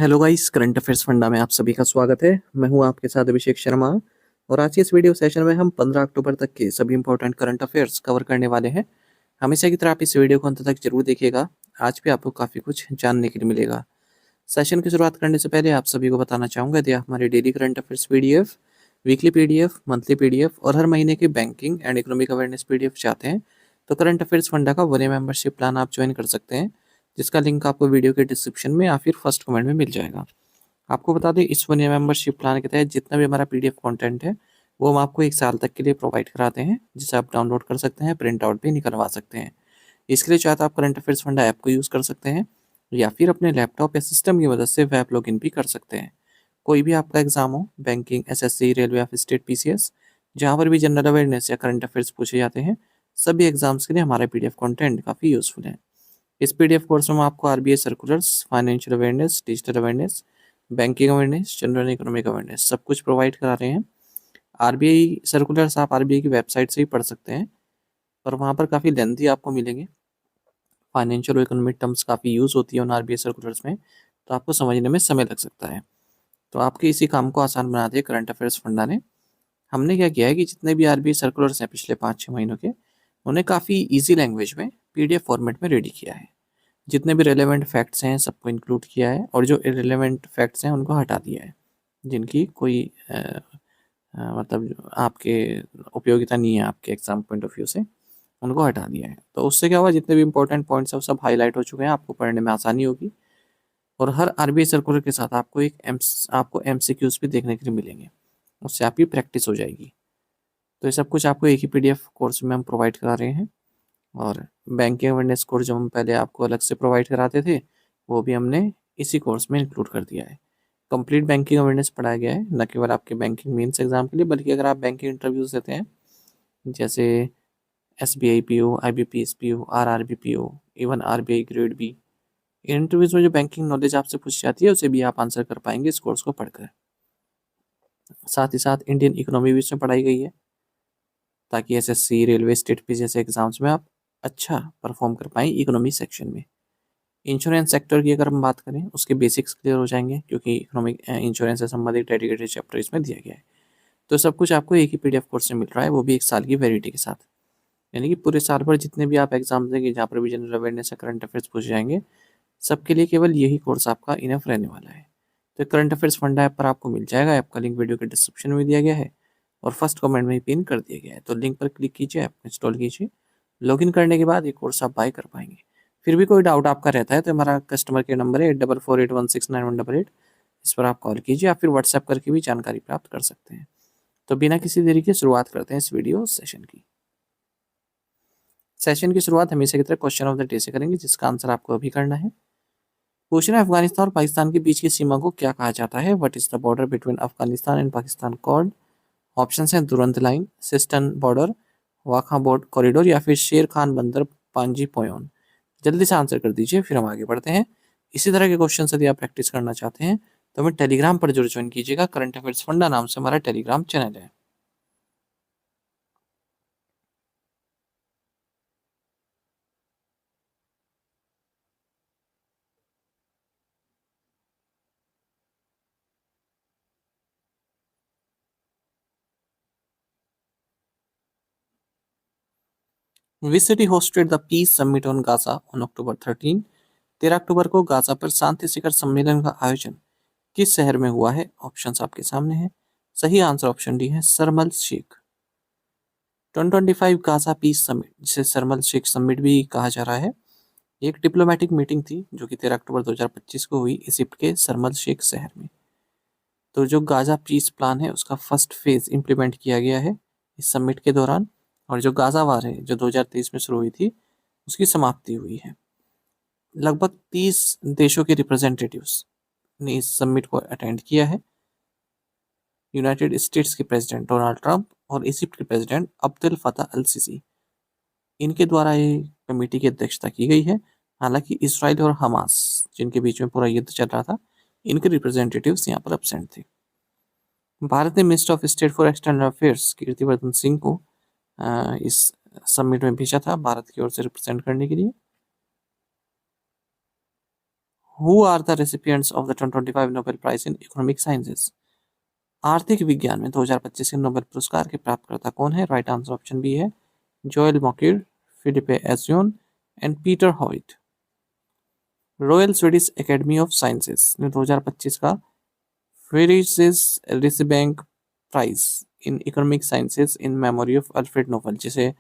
Hello guys, current affairs funda में आप सभी का स्वागत है। मैं हूं आपके साथ अभिषेक शर्मा और आज के इस वीडियो सेशन में हम 15 अक्टूबर तक के सभी इंपॉर्टेंट करंट अफेयर्स कवर करने वाले हैं। हमेशा की तरह आप इस वीडियो को अंत तक जरूर देखिएगा। आज भी आपको काफ़ी कुछ जानने के लिए मिलेगा। सेशन की शुरुआत करने से पहले आप सभी को बताना चाहूँगा यदि आप हमारे daily current affairs PDF, weekly PDF, monthly PDF और हर महीने की banking and economic awareness PDF चाहते हैं तो करंट अफेयर्स फंडा का 1 मेंबरशिप प्लान आप ज्वाइन कर सकते हैं, जिसका लिंक आपको वीडियो के डिस्क्रिप्शन में या फिर फर्स्ट कमेंट में मिल जाएगा। आपको बता दें, इस 1 ईयर मेंबरशिप प्लान के तहत जितना भी हमारा पीडीएफ कंटेंट है वो हम आपको 1 साल तक के लिए प्रोवाइड कराते हैं, जिसे आप डाउनलोड कर सकते हैं, प्रिंट आउट भी निकलवा सकते हैं। इसके लिए चाहे तो आप करंट अफेयर्स फंडा ऐप को यूज़ कर सकते हैं या फिर अपने लैपटॉप या सिस्टम की मदद से वेब लॉगिन भी कर सकते हैं। कोई भी आपका एग्जाम हो, बैंकिंग, एसएससी, रेलवे या फिर स्टेट पीसीएस, जहाँ पर भी जनरल अवेयरनेस या करंट अफेयर्स पूछे जाते हैं, सभी एग्जाम्स के लिए हमारा पीडीएफ कंटेंट काफ़ी यूज़फुल है। इस पीडीएफ कोर्स में हम आपको RBI circulars, financial awareness, digital awareness, banking awareness, general economic awareness सब कुछ प्रोवाइड करा रहे हैं। आरबीआई सर्कुलर्स आप आरबीआई की वेबसाइट से ही पढ़ सकते हैं, पर वहाँ पर काफ़ी लेंथी आपको मिलेंगे। फाइनेंशियल और इकोनॉमिक टर्म्स काफ़ी यूज़ होती है उन आरबीआई सर्कुलर्स में, तो आपको समझने में समय लग सकता है। तो आपके इसी काम को आसान बना दिया करंट अफेयर्स फंडा ने। हमने क्या किया है कि जितने भी आरबीआई सर्कुलर्स हैं पिछले 5-6 महीनों के, उन्हें काफ़ी ईजी लैंग्वेज में पीडीएफ फॉर्मेट में रेडी किया है। जितने भी रेलेवेंट फैक्ट्स हैं सबको इंक्लूड किया है और जो इररिलेवेंट फैक्ट्स हैं उनको हटा दिया है, जिनकी कोई मतलब आपके उपयोगिता नहीं है आपके एग्जाम पॉइंट ऑफ व्यू से, उनको हटा दिया है। तो उससे क्या हुआ, जितने भी इंपॉर्टेंट पॉइंट्स हैं वो सब हाईलाइट हो चुके हैं, आपको पढ़ने में आसानी होगी। और हर आरबीआई सर्कुलर के साथ आपको एमसीक्यूज भी देखने के लिए मिलेंगे, उससे आपकी प्रैक्टिस हो जाएगी। तो ये सब कुछ आपको एक ही पीडीएफ कोर्स में हम प्रोवाइड करा रहे हैं। और बैंकिंग अवेयरनेस कोर्स जो हम पहले आपको अलग से प्रोवाइड कराते थे, वो भी हमने इसी कोर्स में इंक्लूड कर दिया है। कंप्लीट बैंकिंग अवेयरनेस पढ़ाया गया है, न केवल आपके बैंकिंग मेंस एग्जाम के लिए, बल्कि अगर आप बैंकिंग इंटरव्यूज देते हैं, जैसे SBI PO, IBPS PO, RRB PO, even RBI grade B, इन इंटरव्यूज में जो बैंकिंग नॉलेज आपसे पूछी जाती है उसे भी आप आंसर कर पाएंगे इस कोर्स को पढ़कर। साथ ही साथ इंडियन इकोनॉमी भी इसमें पढ़ाई गई है, ताकि एसएससी, रेलवे, स्टेट पी जैसे एग्जाम्स में आप अच्छा परफॉर्म कर पाएँ इकोनॉमी सेक्शन में। इंश्योरेंस सेक्टर की अगर हम बात करें, उसके बेसिक्स क्लियर हो जाएंगे, क्योंकि इकोनॉमिक इंश्योरेंस से संबंधित डेडिकेटेड चैप्टर इसमें दिया गया है। तो सब कुछ आपको एक ही पीडीएफ कोर्स में मिल रहा है, वो भी 1 साल की वैलिडिटी के साथ। यानी कि पूरे साल भर जितने भी आप एग्जाम देंगे जहाँ पर भी जनरल अवेयरनेस या करंट अफेयर्स पूछे जाएंगे, सबके लिए केवल यही कोर्स आपका इनफ रहने वाला है। तो करंट अफेयर्स फंडा ऐप पर आपको मिल जाएगा। ऐप का लिंक वीडियो के डिस्क्रिप्शन में दिया गया है और फर्स्ट कमेंट में पिन कर दिया गया है। तो लिंक पर क्लिक कीजिए, ऐप इंस्टॉल कीजिए। लॉगिन करने के बाद ये कोर्स आप बाय कर पाएंगे। फिर भी कोई डाउट आपका रहता है तो हमारा कस्टमर केयर नंबर है 8448169188, इस पर आप कॉल कीजिए या फिर व्हाट्सएप करके भी जानकारी प्राप्त कर सकते हैं। तो बिना किसी देरी के शुरुआत करते हैं इस वीडियो सेशन की। सेशन की शुरुआत हमेशा की तरह क्वेश्चन ऑफ द डे से करेंगे, जिसका आंसर आपको अभी करना है। क्वेश्चन है, अफगानिस्तान और पाकिस्तान के बीच की सीमा को क्या कहा जाता है? What is the border between Afghanistan and Pakistan called? Option हैं दुरंत लाइन, सिस्टन बॉर्डर, वाखा बोर्ड कॉरिडोर या फिर शेर खान बंदर पांजी पोयोन। जल्दी से आंसर कर दीजिए, फिर हम आगे बढ़ते हैं। इसी तरह के क्वेश्चन यदि आप प्रैक्टिस करना चाहते हैं तो हमें टेलीग्राम पर जरूर ज्वाइन कीजिएगा। करंट अफेयर्स फंडा नाम से हमारा टेलीग्राम चैनल है। Which city hosted the peace summit on Gaza on October 13? 13 अक्टूबर को गाजा पर शांति शिखर सम्मेलन का आयोजन किस शहर में हुआ है? ऑप्शंस आपके सामने हैं। सही आंसर ऑप्शन डी है, सरमल शेख। 2025 गाजा पीस समिट, जिसे सरमल शेख समिट भी कहा जा रहा है, एक डिप्लोमेटिक मीटिंग थी जो कि 13 अक्टूबर 2025 को हुई इजिप्ट के सरमल शेख शहर में। तो जो गाजा पीस प्लान है उसका फर्स्ट फेज इम्प्लीमेंट किया गया है इस समिट के दौरान, और जो गाजा वार है जो 2023 में शुरू हुई थी, उसकी समाप्ति हुई है। लगभग 30 देशों के रिप्रेजेंटेटिव्स ने इस समिट को अटेंड किया है। यूनाइटेड स्टेट्स के प्रेसिडेंट डोनाल्ड ट्रंप और इजिप्ट के प्रेसिडेंट अब्देल फतह अल सीसी, इनके द्वारा ये कमेटी की अध्यक्षता की गई है। हालांकि इसराइल और हमास, जिनके बीच में पूरा युद्ध चल रहा था, इनके रिप्रेजेंटेटिव्स यहाँ पर एब्सेंट थे। भारत ने minister of state for external affairs Kirtivardhan Singh को इस समिट में भेजा था भारत की ओर से रिप्रेजेंट करने के लिए। Who are the recipients of the 2025 Nobel prize in economic sciences? आर्थिक विज्ञान में 2025 के नोबेल पुरस्कार के प्राप्तकर्ता कौन है? राइट आंसर ऑप्शन बी है Joel Mokyr, Philippe Aghion and Peter Howitt. Royal Swedish Academy of Sciences ने 2025 का फ्रीरिस Riksbank prize in economic sciences in memory of Alfred Nobel, जिसे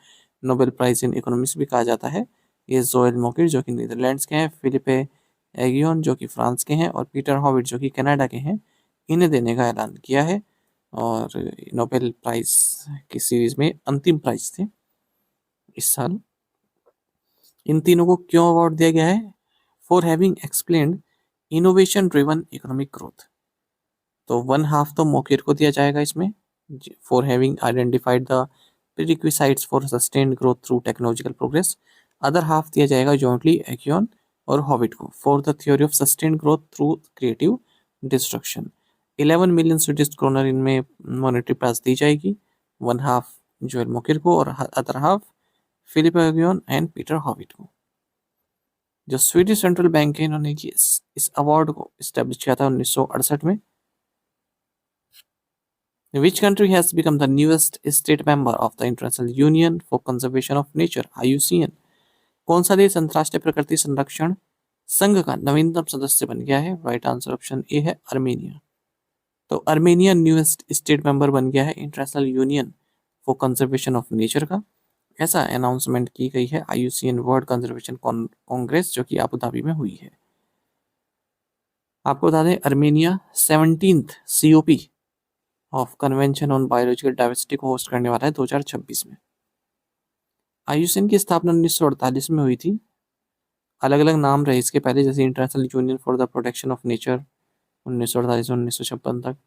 नोबेल प्राइज इन इकोनॉमिक्स भी कहा जाता है, ये जोएल मॉकिर जो कि नीदरलैंड्स के हैं, फिलिपे एगियोन जो कि फ्रांस के हैं और पीटर हॉविट जो कि कनाडा के हैं, इन्हें देने का ऐलान किया है। और नोबेल प्राइज की सीरीज में अंतिम प्राइज थे इस साल। इन तीनों को क्यों अवार्ड दिया गया है? For having explained innovation driven economic growth. तो 1/2 तो मॉकिर को दिया जाएगा इसमें, for having identified the prerequisites for sustained growth through technological progress. Other half दिया जाएगा जॉइंटली एकियन और हॉविट को, for the theory of sustained growth through creative destruction. 11 million Swedish kronor इनमें मॉनेटरी प्राइज दी जाएगी, 1/2 जोएल मॉकिर को और other half Philippe Aghion and Peter Howitt को। जो स्वीडिश सेंट्रल बैंक है, इन्होंने इस अवार्ड को स्टैब्लिश किया था 1968 में। Which country has become the newest state member of the International Union for Conservation of Nature (IUCN)? कौन सा देश अंतर्राष्ट्रीय प्रकृति संरक्षण संघ का नवीनतम सदस्य बन गया है? राइट आंसर ऑप्शन ए है अर्मेनिया। तो अर्मेनिया न्यूएस्ट स्टेट मेंबर बन गया है international union for conservation of nature का। ऐसा अनाउंसमेंट की गई है IUCN वर्ल्ड कंजर्वेशन कांग्रेस जो कि अबू धाबी में हुई है। आपको बता दें Armenia 17th COP of convention on biological diversity को होस्ट करने वाला है 2026 में। IUCN की स्थापना 1948 में हुई थी। अलग अलग नाम रहे इसके पहले, जैसे international union for the protection of nature 1948 से 1956 तक,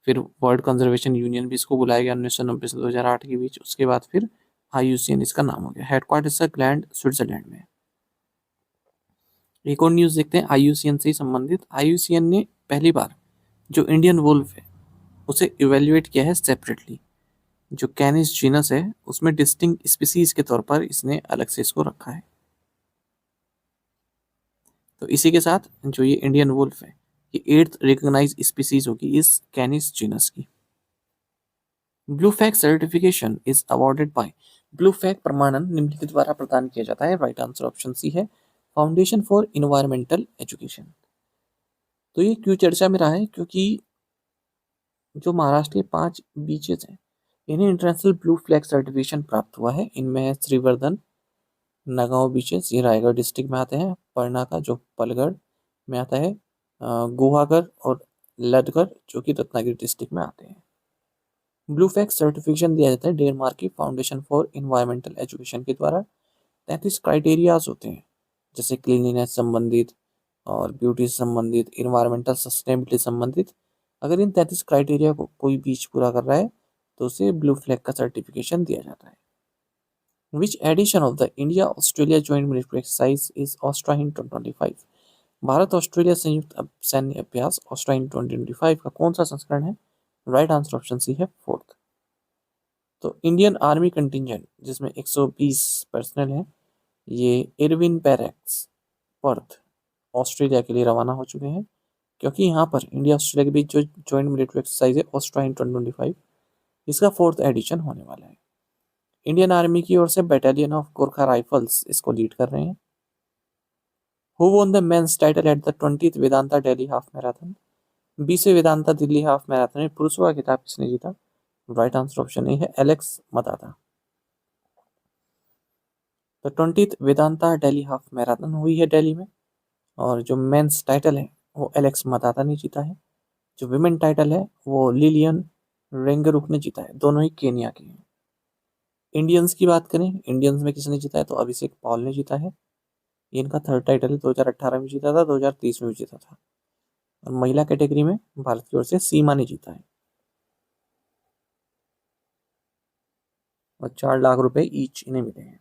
फिर वर्ल्ड कंजर्वेशन यूनियन भी इसको बुलाया गया 1990 से 2008 के बीच, उसके बाद फिर IUCN इसका नाम हो गया। हेडक्वार्टर ग्लैंड स्विट्जरलैंड में। एक और न्यूज़ देखते हैं IUCN से संबंधित। IUCN ने पहली बार जो इंडियन वुल्फ है उसे इवेल्युएट किया है सेपरेटली। जो कैनिस जीनस है उसमें डिस्टिंक्ट स्पीसीज के तौर पर इसने अलग से इसको रखा है। तो इसी के साथ जो ये इंडियन वुल्फ है ये 8th रिकॉग्नाइज स्पीसीज होगी इस कैनिस जीनस की। Blue flag certification is awarded bye. Blue flag प्रमाणन निम्नलिखित द्वारा प्रदान किया जाता है। राइट आंसर ऑप्शन सी है फाउंडेशन फॉर इन्वायरमेंटल एजुकेशन। तो ये क्यों चर्चा में रहा है? क्योंकि जो महाराष्ट्र के 5 बीचेस हैं इन्हें इंटरनेशनल ब्लू फ्लैग सर्टिफिकेशन प्राप्त हुआ है। इनमें है श्रीवर्धन, नगांव बीचेस, ये रायगढ़ डिस्ट्रिक्ट में आते हैं, परनाका जो पलगढ़ में आता है, गुहागर और लदगढ़ जो कि रत्नागिरी डिस्ट्रिक्ट में आते हैं। ब्लू फ्लैग सर्टिफिकेशन दिया जाता है डेनमार्क की फाउंडेशन फॉर इन्वायरमेंटल एजुकेशन के द्वारा। 33 क्राइटेरियाज होते हैं, जैसे क्लीनलीनेस संबंधित और ब्यूटी से संबंधित, इन्वायरमेंटल सस्टेनेबिलिटी संबंधित। अगर इन 33 क्राइटेरिया को कोई बीच पूरा कर रहा है तो उसे ब्लू फ्लैग का सर्टिफिकेशन दिया जाता है। Which edition of the India Australia joint military exercise is Austrahind 2025? Bharat Australia संयुक्त सैन्य अभ्यास ऑस्ट्राइन 2025 का कौन सा संस्करण है? राइट आंसर ऑप्शन सी है 4th। तो इंडियन आर्मी कंटिजेंट जिसमें 120 पर्सनल है, ये इरविन बैरक्स पर्थ ऑस्ट्रेलिया के लिए रवाना हो चुके हैं, क्योंकि यहाँ पर इंडिया ऑस्ट्रेलिया के बीच जो ज्वाइंट मिलिट्री एक्सरसाइज है ऑस्ट्राइन 2025 इसका 4th एडिशन होने वाला है। इंडियन आर्मी की ओर से बैटालियन ऑफ गोरखा राइफल्स इसको लीड कर रहे हैं। Who won the men's title at the 20th Vedanta Delhi half marathon? 20वें वेदांता दिल्ली हाफ मैराथन में पुरुषों का खिताब किसने जीता? राइट आंसर ऑप्शन ए है एलेक्स मताता। तो 20th Vedanta Delhi half marathon हुई है दिल्ली में, और जो मेंस टाइटल है वो एलेक्स मताता ने जीता है। जो विमेन टाइटल है वो लिलियन रेंगरुक ने जीता है। दोनों ही केनिया के हैं। इंडियंस की बात करें, इंडियंस में किसने जीता है तो अभिषेक पॉल ने जीता है। ये इनका 3rd टाइटल है, 2018 में जीता था, 2030 में भी जीता था। और महिला कैटेगरी में भारत की ओर से सीमा ने जीता है और 4 लाख रुपए ईच इन्हें मिले हैं।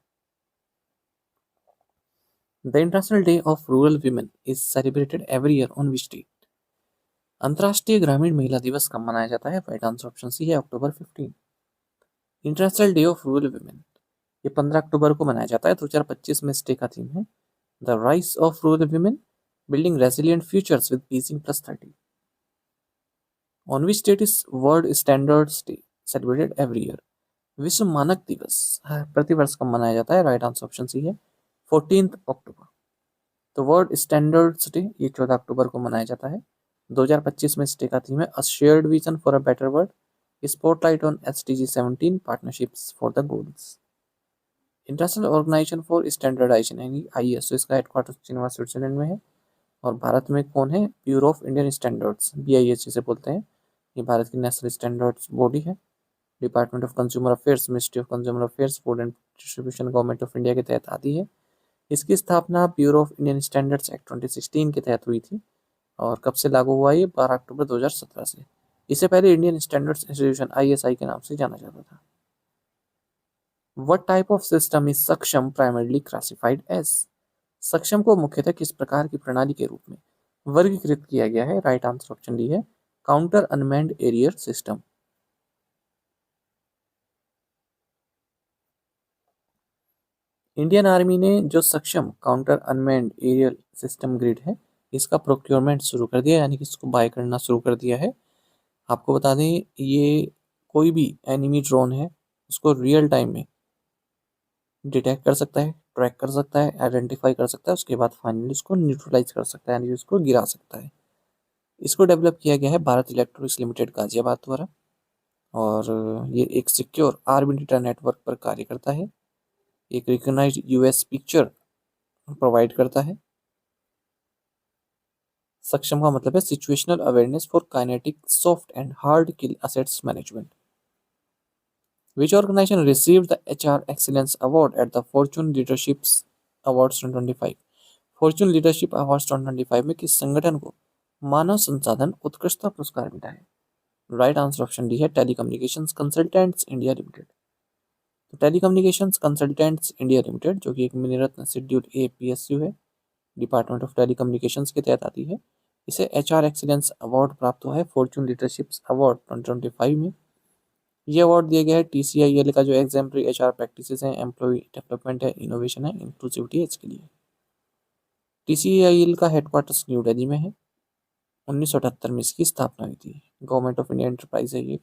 The International Day of Rural Women is celebrated every year on which date? अंतर्राष्ट्रीय ग्रामीण महिला दिवस कब मनाया जाता है? राइट आंसर ऑप्शन सी है अक्टूबर 15। International Day of Rural women ये 15 अक्टूबर को मनाया जाता है। 2025 में इस डे का थीम है the rice of Rural women Building resilient futures with Beijing +30. On which date is World Standards Day celebrated every year? विश्व मानक दिवस प्रतिवर्ष कब मनाया जाता है? राइट आंसर ऑप्शन सी है 14 अक्टूबर। तो वर्ल्ड स्टैंडर्ड्स डे ये 14 अक्टूबर को मनाया जाता है। 2025 में इस डे का थीम है a shared vision for a better world, spotlight on SDG 17 partnerships for the goals. International Organization for Standardization यानी ISO, इसका हेडक्वार्टर जिनेवा स्विट्जरलैंड में है। और भारत में कौन है? Bureau of Indian Standards, BIS जिसे बोलते हैं। ये भारत की नेशनल स्टैंडर्ड्स बॉडी है। Department of Consumer Affairs, Ministry of Consumer Affairs, Food and Distribution, Government of India के तहत आती है। इसकी स्थापना bureau of Indian standards act 2016 के तहत हुई थी। और कब से लागू हुआ? ये 12 अक्टूबर 2017 से। इससे पहले इंडियन स्टैंडर्ड्स इंस्टीट्यूशन ISI के नाम से जाना जाता था। What type of system is सक्षम primarily classified as? सक्षम को मुख्यतः किस प्रकार की प्रणाली के रूप में वर्गीकृत किया गया है? राइट आंसर ऑप्शन डी है counter unmanned aerial system. Indian Army ने जो Saksham counter unmanned aerial system grid है, इसका प्रोक्योरमेंट शुरू कर दिया, यानी कि इसको बाय करना शुरू कर दिया है। आपको बता दें, ये कोई भी एनिमी ड्रोन है उसको रियल टाइम में डिटेक्ट कर सकता है, ट्रैक कर सकता है, आइडेंटिफाई कर सकता है, उसके बाद फाइनली उसको न्यूट्रलाइज कर सकता है, यानी उसको गिरा सकता है। इसको डेवलप किया गया है भारत इलेक्ट्रॉनिक्स लिमिटेड गाजियाबाद द्वारा। और ये एक सिक्योर आर्मी डेटा नेटवर्क पर कार्य करता है। एक रिकॉग्नाइज्ड US पिक्चर प्रोवाइड करता है। सक्षम का मतलब है situational awareness for kinetic soft and hard kill assets management. Which organization received the HR Excellence Award at the Fortune Leadership Awards 2025? Fortune leadership awards 2025 में किस संगठन को मानव संसाधन उत्कृष्टता पुरस्कार मिला है? राइट आंसर ऑप्शन डी है टेलीकम्युनिकेशंस कंसल्टेंट्स इंडिया लिमिटेड। तो टेलीकम्युनिकेशंस कंसल्टेंट्स इंडिया लिमिटेड, जो कि एक मिनीरत्न शेड्यूल A PSU है, डिपार्टमेंट ऑफ टेलीकम्युनिकेशंस के तहत आती है, इसे HR एक्सीलेंस अवार्ड प्राप्त हुआ है फॉर्चून लीडरशिप अवार्ड 2025 में। ये अवार्ड दिया गया है TCIL का जो एग्जाम्पलरी HR प्रैक्टिसेस हैं, एम्प्लॉय डेवलपमेंट है, इनोवेशन है, इंक्लूसिविटी है, इसके लिए। TCIL का हेडक्वार्टर्स न्यू दिल्ली में है। 1978 में इसकी स्थापना हुई थी। गवर्नमेंट ऑफ इंडिया एंटरप्राइज है ये।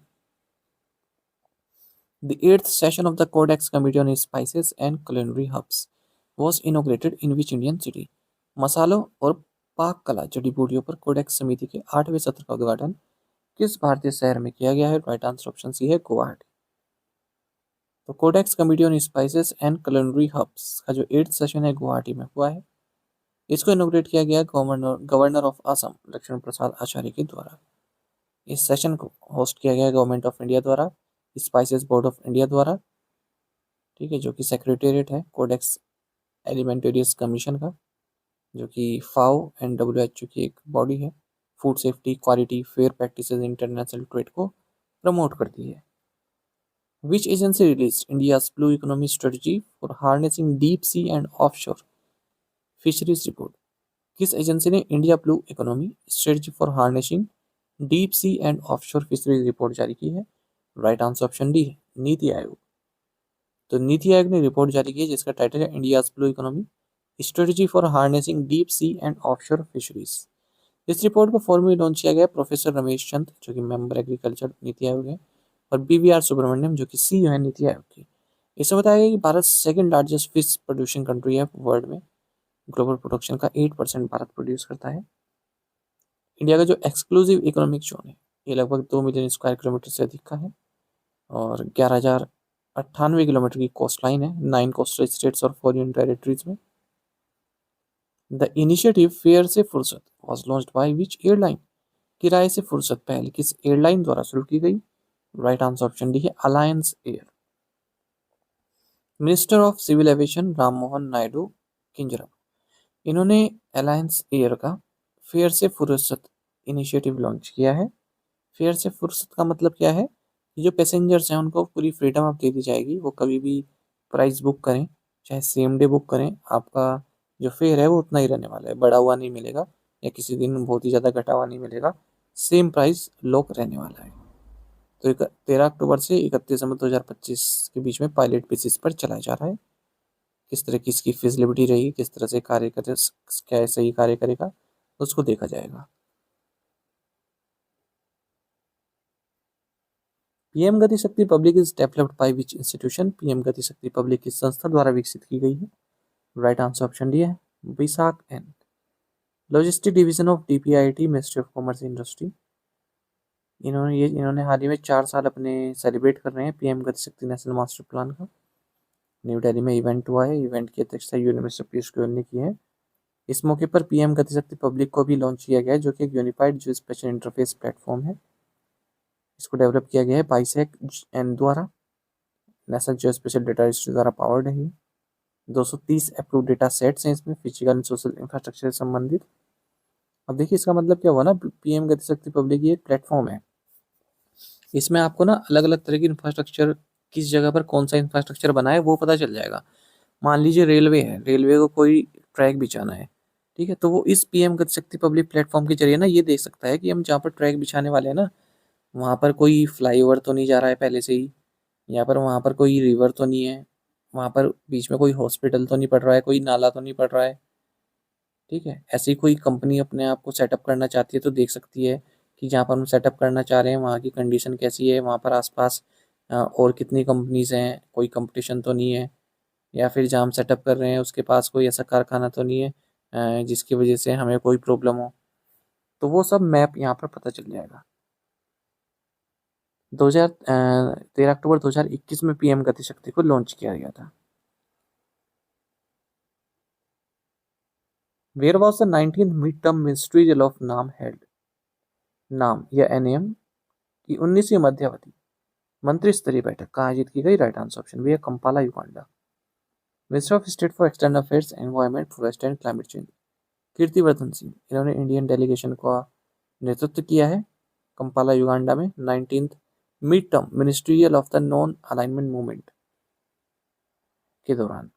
The 8th session of the Codex Committee on Spices and Culinary Herbs was inaugurated in which Indian city? मसालों और पाक कला जड़ी बूटियों पर कोडेक्स समिति के 8वें सत्र का उद्घाटन किस भारतीय शहर में किया गया है? राइट आंसर ऑप्शन सी है गुवाहाटी। तो Codex Committee on Spices and culinary herbs का जो 8th सेशन है गुवाहाटी में हुआ है। इसको इनोग्रेट किया गया गवर्नर ऑफ असम लक्ष्मण प्रसाद आचार्य के द्वारा। इस सेशन को होस्ट किया गया गवर्नमेंट ऑफ इंडिया द्वारा, स्पाइसेस बोर्ड ऑफ इंडिया द्वारा, ठीक है, जो कि सेक्रेटेरिएट है कोडेक्स एलिमेंटेरियस कमीशन का, जो कि FAO एंड WHO की एक बॉडी है। Food safety, quality, fair practices, international trade को प्रमोट करती है। Which agency release India's blue economy strategy for harnessing deep sea and offshore fisheries report? किस एजेंसी ने India blue economy strategy for harnessing deep sea and offshore fisheries report जारी की है? Right answer option D है नीति आयोग। तो नीति आयोग ने report जारी की है जिसका टाइटल है India's blue economy strategy for harnessing deep sea and offshore fisheries. इस रिपोर्ट को फॉर्मली लॉन्च किया गया प्रोफेसर रमेश चंद, जो कि मेंबर एग्रीकल्चर नीति आयोग है, और BVR सुब्रमण्यम, जो कि CEO है नीति आयोग की। इसमें बताया गया कि Bharat second largest fish producing country है वर्ल्ड में। ग्लोबल प्रोडक्शन का 8% भारत प्रोड्यूस करता है। इंडिया का जो एक्सक्लूसिव इकोनॉमिक जोन है ये लगभग 2 मिलियन स्क्वायर किलोमीटर से अधिक का है और 11,098 किलोमीटर की कोस्ट लाइन है 9 कोस्टल स्टेट्स और 4 यूनियन टेरिटरीज में। द इनिशिएटिव फेयर से फुर्सत was launched by which airline? किराए से फुर्सत पहल किस एयरलाइन द्वारा शुरू की गई? राइट आंसर ऑप्शन डी है alliance air. Minister of civil aviation Ram Mohan Naidu Kinjarapu, इन्होंने अलायंस एयर का फेयर से फुर्सत इनिशिएटिव लॉन्च किया है। फेयर से फुर्सत का मतलब क्या है कि जो पैसेंजर्स हैं उनको पूरी फ्रीडम आप दे दी जाएगी, वो कभी भी प्राइस बुक करें, चाहे सेम डे बुक करें, आपका जो फेयर है वो उतना ही रहने वाला है, बढ़ा हुआ नहीं मिलेगा या किसी दिन बहुत ही ज़्यादा घटा हुआ नहीं मिलेगा, सेम प्राइस लॉक रहने वाला है। तो 13 अक्टूबर से 31 दिसंबर 2025 के बीच में पायलट बेसिस पर चलाया जा रहा है। किस तरह की इसकी फिजिबिलिटी रहेगी, किस तरह से कार्य करे, क्या सही कार्य करेगा, उसको देखा जाएगा। पीएम गति शक्ति public is developed by which institution? PM गति शक्ति पब्लिक किस संस्था द्वारा विकसित की गई है? राइट आंसर ऑप्शन डी है Vishakh N. Logistic division of DPIIT ministry of commerce industry, इन्होंने हाल ही में 4 साल अपने सेलिब्रेट कर रहे हैं पीएम गति शक्ति नेशनल मास्टर प्लान का। न्यू दिल्ली में इवेंट हुआ है, इवेंट की अध्यक्षता यूनियन मिनिस्टर पीयूष गोयल ने की है। इस मौके पर पीएम गति शक्ति पब्लिक को भी लॉन्च किया गया है, जो कि एक यूनिफाइड जो स्पेशल इंटरफेस प्लेटफॉर्म है। इसको डेवलप किया गया है बाइसेक एन द्वारा, नेशनल जियो स्पेशल डेटा रजिस्ट्री द्वारा पावर्ड है। 230 अप्रूव डेटा सेट्स हैं इसमें फिजिकल एंड सोशल इंफ्रास्ट्रक्चर से संबंधित। अब देखिए इसका मतलब क्या हुआ ना, पीएम गति शक्ति पब्लिक ये एक प्लेटफॉर्म है। इसमें आपको ना अलग अलग तरह की इंफ्रास्ट्रक्चर, किस जगह पर कौन सा इंफ्रास्ट्रक्चर बना है वो पता चल जाएगा। मान लीजिए रेलवे है, रेलवे को कोई ट्रैक बिछाना है, ठीक है, तो वो इस पीएम गति शक्ति पब्लिक प्लेटफॉर्म के जरिए ना ये देख सकता है कि हम जहाँ पर ट्रैक बिछाने वाले हैं ना, वहाँ पर कोई फ्लाईओवर तो नहीं जा रहा है पहले से ही, या पर वहाँ पर कोई रिवर तो नहीं है, वहाँ पर बीच में कोई हॉस्पिटल तो नहीं पड़ रहा है, कोई नाला तो नहीं पड़ रहा है। ठीक है, ऐसी कोई कंपनी अपने आप को सेटअप करना चाहती है तो देख सकती है कि जहाँ पर हम सेटअप करना चाह रहे हैं वहाँ की कंडीशन कैसी है, वहाँ पर आसपास और कितनी कंपनीज हैं, कोई कंपटीशन तो नहीं है, या फिर जहाँ हम सेटअप कर रहे हैं उसके पास कोई ऐसा कारखाना तो नहीं है जिसकी वजह से हमें कोई प्रॉब्लम हो। तो वो सब मैप यहाँ पर पता चल जाएगा। 13 अक्टूबर 2021 में पीएम गति शक्ति को लॉन्च किया गया था। Where was the 19th mid term ministerial of NAM held? NAM या एनएम की 19वीं मध्यावधि मंत्री स्तरीय बैठक कहाँ आयोजित की गई? राइट आंसर ऑप्शन बी है Kampala Uganda. Minister of state for external affairs environment forest and climate change Kirtivardhan Singh, इन्होंने इंडियन डेलीगेशन का नेतृत्व किया है कंपाला युगांडा में 19th mid term ministerial of the non alignment movement के दौरान।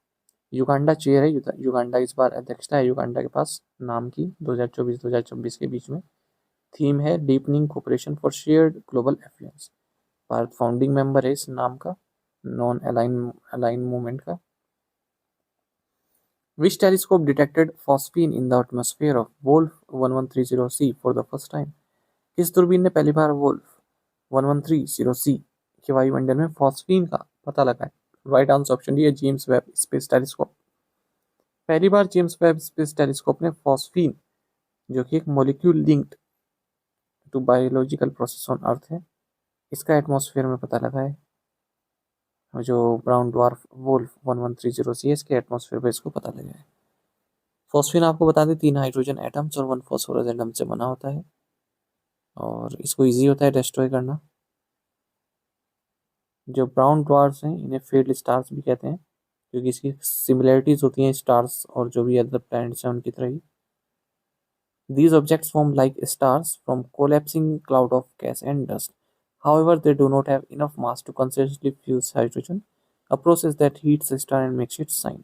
युगांडा चेयर है, युगांडा इस बार अध्यक्षता है युगांडा के पास नाम की 2024-2026 के बीच में। थीम है deepening cooperation for shared global affluence. Bharat founding member है इस नाम का, नॉन अलाइन मूवमेंट का। Which telescope detected phosphine in the atmosphere of Wolf 1130C for the first time? किस दूरबीन ने पहली बार वोल्फ 1130C के वायुमंडल में फॉस्फीन का पता लगाया? राइट आंसर ऑप्शन डी है जेम्स वेब स्पेस टेलीस्कोप। पहली बार जेम्स वेब स्पेस टेलीस्कोप ने फॉस्फीन, जो कि एक molecule linked to biological process on Earth है, इसका एटमॉस्फेयर में पता लगा है। जो ब्राउन ड्वार्फ वोल्फ 1130C है, इसके एटमॉस्फेयर पर इसको पता लगा है। फॉस्फीन आपको बता दें 3 हाइड्रोजन एटम्स और 1 फॉस्फोरस एटम से बना होता है, और इसको ईजी होता है डिस्ट्रॉय करना। जो ब्राउन ड्वार्फ्स हैं इन्हें फेड स्टार्स भी कहते हैं, क्योंकि इसकी सिमिलरिटीज होती हैं स्टार्स और जो भी अदर प्लैनेट्स हैं उनकी तरह ही। These objects form like stars from collapsing cloud of gas and dust. However, they do not have enough mass to consistently fuse hydrogen, a process that heats a star and makes it shine.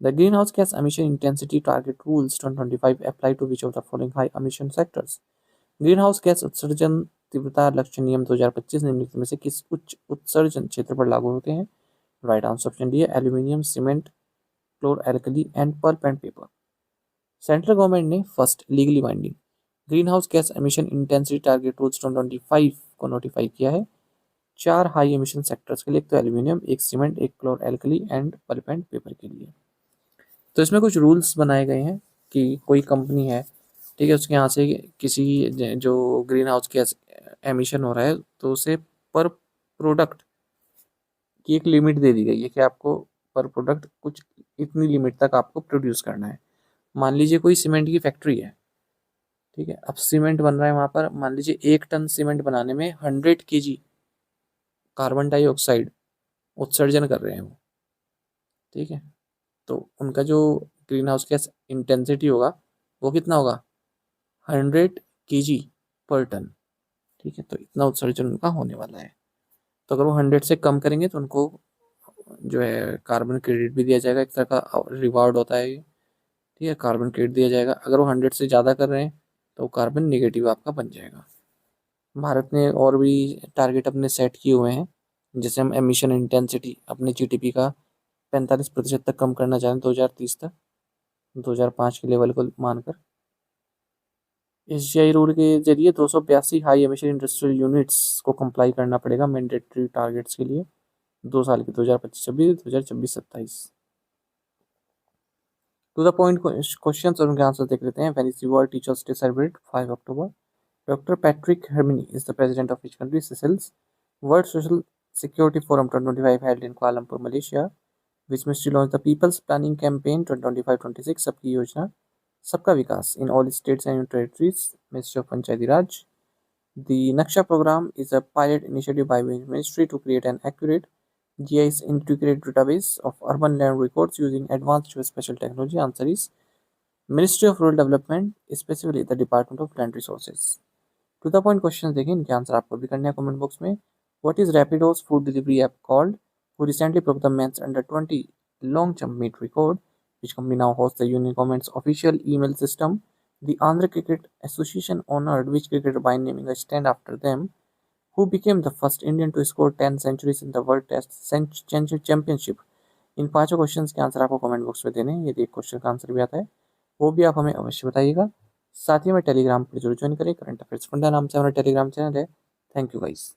The greenhouse gas emission intensity target rules 2025 apply to which of the following high emission sectors? Greenhouse gas उत्सर्जन तीव्रता लक्ष्य नियम 2025 निम्नलिखित में से किस उच्च उत्सर्जन क्षेत्र पर लागू होते हैं? राइट आंसर ऑप्शन डी है aluminium, cement, chlor alkali and pulp and paper. Central government ने first legally binding green house gas emission intensity target rules 2025 को नोटिफाई किया है 4 हाई एमिशन सेक्टर्स के लिए, एक तो एल्यूमिनियम, एक सीमेंट, एक chlor alkali and pulp and paper के लिए। तो इसमें कुछ रूल्स बनाए गए हैं कि कोई कंपनी है, ठीक है, उसके यहाँ से किसी जो ग्रीन हाउस गैस एमिशन हो रहा है तो उसे पर प्रोडक्ट की एक लिमिट दे दी गई है कि आपको पर प्रोडक्ट कुछ इतनी लिमिट तक आपको प्रोड्यूस करना है। मान लीजिए कोई सीमेंट की फैक्ट्री है, ठीक है, अब सीमेंट बन रहा है वहाँ पर, मान लीजिए 1 टन सीमेंट बनाने में 100 kg कार्बन डाइऑक्साइड उत्सर्जन कर रहे हैं वो, ठीक है, तो उनका जो ग्रीन हाउस गैस इंटेंसिटी होगा वो कितना होगा? 100 kg पर टन, ठीक है, तो इतना उत्सर्जन उनका होने वाला है। तो अगर वो 100 से कम करेंगे तो उनको जो है कार्बन क्रेडिट भी दिया जाएगा, एक तरह का रिवार्ड होता है ये, ठीक है, कार्बन क्रेडिट दिया जाएगा। अगर वो 100 से ज़्यादा कर रहे हैं तो कार्बन नेगेटिव आपका बन जाएगा। भारत ने और भी टारगेट अपने सेट किए हुए हैं, जैसे हम एमिशन इंटेंसिटी अपने जीडीपी का 45% तक कम करना चाहें 2030 तक, 2005 के लेवल को मानकर। एशियाई रूल के जरिए 282 हाई एमिशन इंडस्ट्रियल यूनिट्स को कंप्लाई करना पड़ेगा मैंडेटरी टारगेट्स के लिए 2 साल के 2025-26, 2026-27। टू द पॉइंट क्वेश्चन और उनके आंसर देख लेते हैं। When is the world teachers day celebrate? 5 अक्टूबर। Doctor Patrick Herminie is the president of which country? Seychelles. World social security forum 2025 held in Kuala Lumpur, Malaysia. Which ministry launched the People's Planning Campaign 2025-26? सबकी योजना, सबका विकास in all states and territories, Ministry of Panchayati Raj. The Naksha program is a pilot initiative by the ministry to create an accurate GIS integrated database of urban land records using advanced geospatial technology. Answer is Ministry of Rural Development, specifically the Department of Land Resources. To the point question देखिए, इनके answer आपको भी करने हैं comment box में। What is Rapido's food delivery app called who recently broke the men's under 20 long jump meet record? Which company now hosts the Union Government's official email system? The Andhra Cricket Association honored which cricketer by naming a stand after them? Who became the first Indian to score 10 centuries in the World Test Championship? इन पांचों questions के answer आपको comment box में देने हैं। यदि एक question का answer भी आता है वो भी आप हमें अवश्य बताइएगा। साथ ही में टेलीग्राम पर जरूर ज्वाइन करें। करंट अफेयर्स फंडा नाम से हमारा टेलीग्राम चैनल है। Thank you guys.